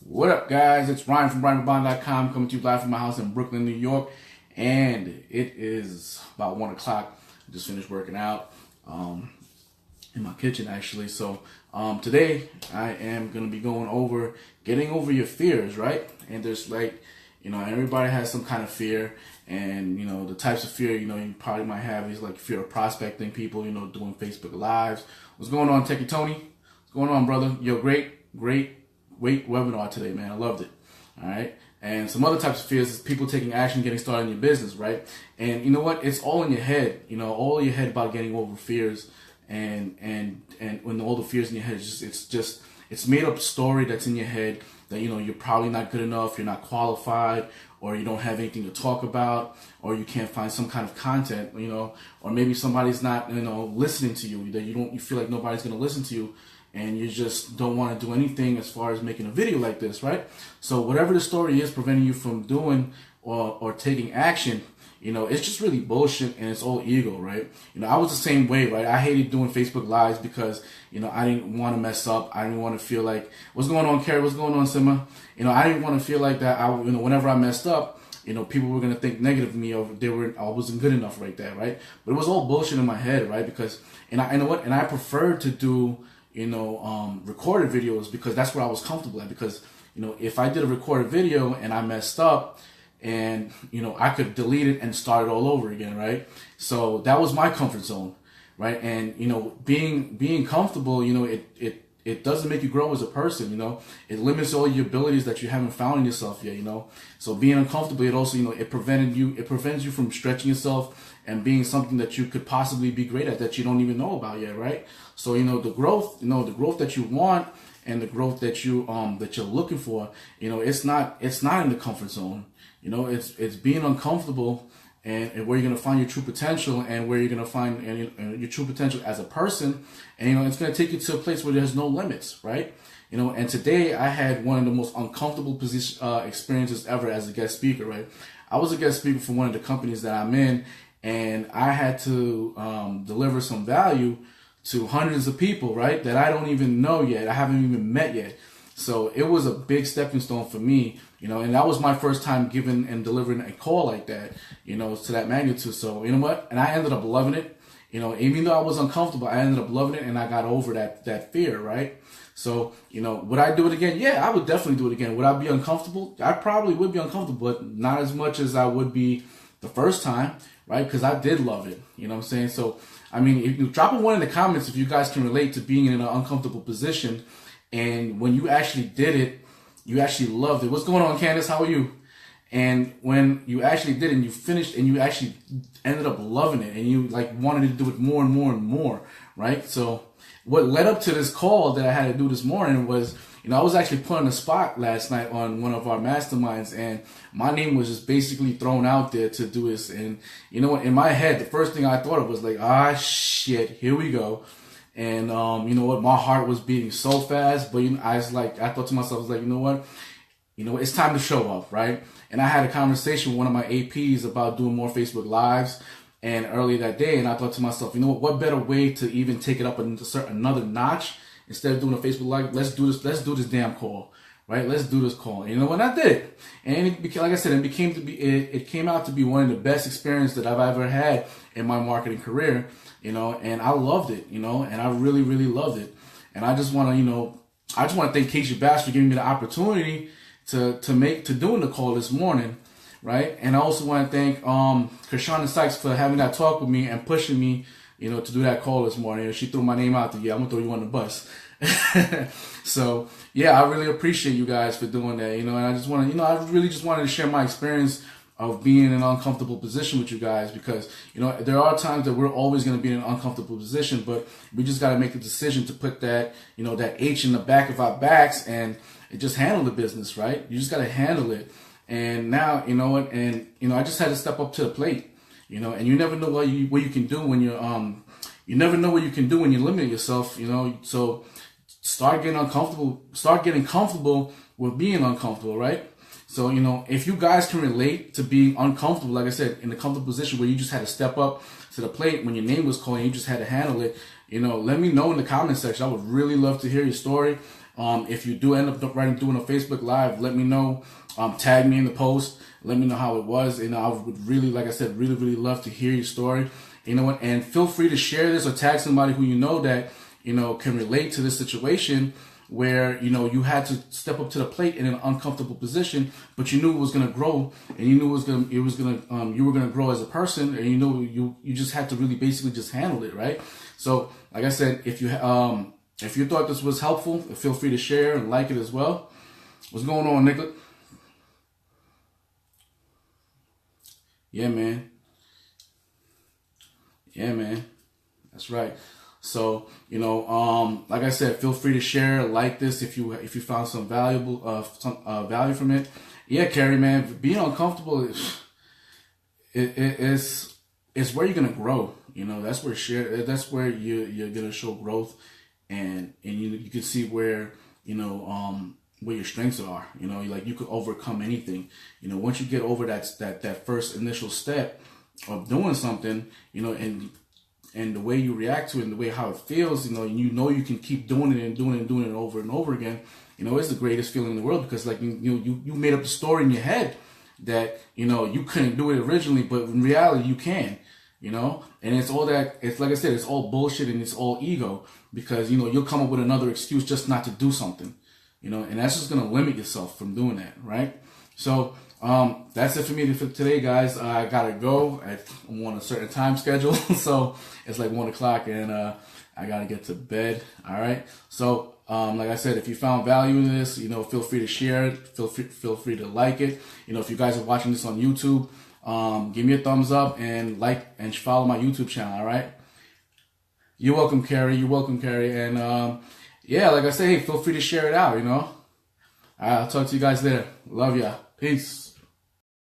What up, guys? It's Ryan from RyanFromBond.com coming to you live from my house in Brooklyn, New York. And it is about 1 o'clock. I just finished working out in my kitchen, actually. So today I am going to be going over getting over your fears, right? And there's everybody has some kind of fear. And, the types of fear, you probably might have is like fear of prospecting people, doing Facebook Lives. What's going on, Techie Tony? What's going on, brother? Yo, great webinar today, man. I loved it. All right. And some other types of fears is people taking action, getting started in your business, right? And you know what? It's all in your head, all in your head about getting over fears. And when all the fears in your head, it's made up story that's in your head that, you're probably not good enough, you're not qualified, or you don't have anything to talk about, or you can't find some kind of content, or maybe somebody's not, listening to you, that you feel like nobody's going to listen to you, and you just don't want to do anything as far as making a video like this, right? So whatever the story is preventing you from doing or taking action, it's just really bullshit, and it's all ego, right? I was the same way, right? I hated doing Facebook Lives because, I didn't want to mess up. I didn't want to feel like, what's going on, Carrie? What's going on, Sima? I didn't want to feel like that. Whenever I messed up, people were going to think negative of me, or I wasn't good enough right there, right? But it was all bullshit in my head, right? Because, and I preferred to do, recorded videos because that's where I was comfortable at. Because, if I did a recorded video and I messed up, and I could delete it and start it all over again, right? So that was my comfort zone, right? And being comfortable, it doesn't make you grow as a person, it limits all your abilities that you haven't found in yourself yet, So being uncomfortable, it also, it prevents you from stretching yourself and being something that you could possibly be great at that you don't even know about yet, right? So the growth that you want and the growth that you're looking for, it's not in the comfort zone. It's being uncomfortable and where you're going to find your true potential, and where you're going to find your true potential as a person. And, it's going to take you to a place where there's no limits, right? And today I had one of the most uncomfortable experiences ever as a guest speaker, right? I was a guest speaker for one of the companies that I'm in, and I had to deliver some value to hundreds of people, right? That I don't even know yet. I haven't even met yet. So it was a big stepping stone for me, and that was my first time giving and delivering a call like that, to that magnitude. So, you know what? And I ended up loving it. Even though I was uncomfortable, I ended up loving it, and I got over that fear, right? So, would I do it again? Yeah, I would definitely do it again. Would I be uncomfortable? I probably would be uncomfortable, but not as much as I would be the first time, right? Because I did love it. You know what I'm saying? So, I mean, if you drop a one in the comments if you guys can relate to being in an uncomfortable position, and when you actually did it, you actually loved it. What's going on, Candace? How are you? And when you actually did it and you finished and you actually ended up loving it and you wanted to do it more and more and more, right? So what led up to this call that I had to do this morning was, I was actually put on the spot last night on one of our masterminds, and my name was just basically thrown out there to do this. And in my head, the first thing I thought of was shit, here we go. And my heart was beating so fast, but I thought to myself, it's time to show up, right? And I had a conversation with one of my APs about doing more Facebook Lives, and earlier that day, and I thought to myself, what better way to even take it up another notch instead of doing a Facebook Live? Let's do this damn call, right? Let's do this call. And I did it, and it became, like I said, it came out to be one of the best experiences that I've ever had in my marketing career. And I loved it, and I really, really loved it. And I just want to thank Keisha Bass for giving me the opportunity to doing the call this morning, right? And I also want to thank Krishana Sykes for having that talk with me and pushing me, to do that call this morning. She threw my name out there. Yeah, I'm gonna throw you on the bus. So yeah, I really appreciate you guys for doing that, and I just want to, I really just wanted to share my experience of being in an uncomfortable position with you guys, because there are times that we're always going to be in an uncomfortable position, but we just got to make the decision to put that that H in the back of our backs and just handle the business, right? You just got to handle it. And now I just had to step up to the plate, and you never know what you can do when you're you never know what you can do when you limit yourself, so start getting comfortable with being uncomfortable, right? So, if you guys can relate to being uncomfortable, like I said, in a comfortable position where you just had to step up to the plate when your name was called and you just had to handle it, let me know in the comment section. I would really love to hear your story. If you do end up doing a Facebook Live, let me know. Tag me in the post. Let me know how it was. And I would really, like I said, really, really love to hear your story. You know what? And feel free to share this or tag somebody who you know that, you know, can relate to this situation where, you know, you had to step up to the plate in an uncomfortable position, but you knew it was going to grow, and you knew you were going to grow as a person, and you know, you just had to really basically just handle it, right? So, like I said, if you thought this was helpful, feel free to share and like it as well. What's going on, Nicholas? Yeah, man. Yeah, man. That's right. So, you know, like I said, feel free to share, like this if you found some value from it. Yeah, Carrie, man, being uncomfortable is where you're gonna grow. You know, that's where you're gonna show growth, and you can see where, you know, where your strengths are. You know, like you could overcome anything. You know, once you get over that first initial step of doing something, you know, and the way you react to it and the way how it feels, you know you can keep doing it and doing it and doing it over and over again. You know, it's the greatest feeling in the world, because like you made up the story in your head that, you know, you couldn't do it originally, but in reality you can. You know, and it's like I said, it's all bullshit and it's all ego, because, you know, you'll come up with another excuse just not to do something, you know, and that's just going to limit yourself from doing that, right? So that's it for me for today, guys. I gotta go. I'm on a certain time schedule, so it's like 1 o'clock, and I gotta get to bed. All right. So like I said, if you found value in this, you know, feel free to share it. Feel free to like it. You know, if you guys are watching this on YouTube, give me a thumbs up and like and follow my YouTube channel. All right. You're welcome, Carrie. You're welcome, Carrie. And yeah, like I say, hey, feel free to share it out. You know. I'll talk to you guys later. Love ya. Peace.